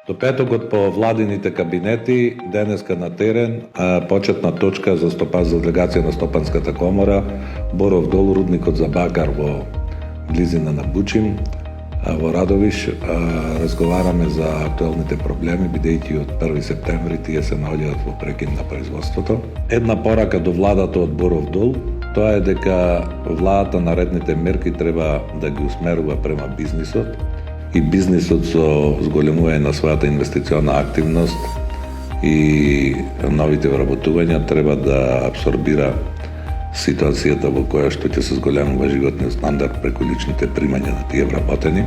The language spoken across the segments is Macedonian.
До петокот по владините кабинети, денеска на терен, почетна точка за делегација на Стопанската комора, Боров дол, рудникот за бакар во близина на Бучин, во Радовиш. Разговараме за актуелните проблеми, бидејќи од 1 септември тие се наоѓаат во прекин на производството. Една порака до владата од Боров дол, тоа е дека владата наредните мерки треба да ги усмерува према бизнисот, и бизнисот со зголемување на својата инвестициона активност и новите вработувања треба да абсорбира ситуацијата во која што ќе се зголемува животниот стандард преку личните примања на тие вработени.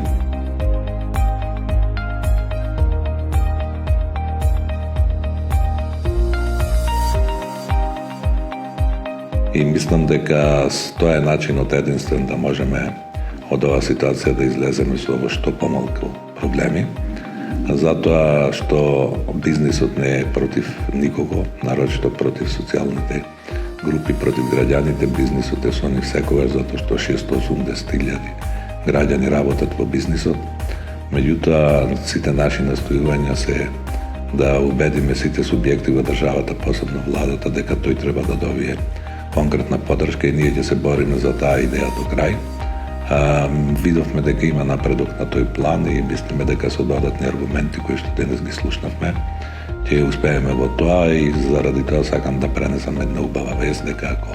И мислам дека тоа е начинот единствен да можеме од оваа ситуација да излеземе со што помалку проблеми, затоа што бизнисот не е против никого, нарочито против социјалните групи, против граѓаните. Бизнисот е со нив секогаш, затоа што 680.000 граѓани работат во бизнисот. Меѓутоа, сите наши настојувања се да убедиме сите субјекти во државата, посебно владата, дека тој треба да добие конкретна поддршка и ние ќе се бориме за таа идеја до крај. Видовме дека има напредок на тој план и мислиме дека со додатни аргументи кои што денес ги слушнавме ќе успееме во тоа, и заради тоа сакам да пренесам една убава вест дека ако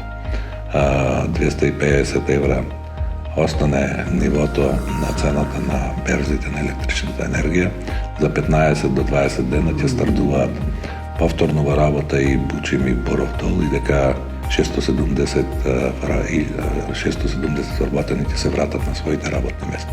250 евра остане нивото на цената на берзите на електричната енергија, за 15 до 20 дена ќе стартуваат повторно во работа и Бучим и Боров дол, и дека 670 вработени ќе се вратат на своите работни места.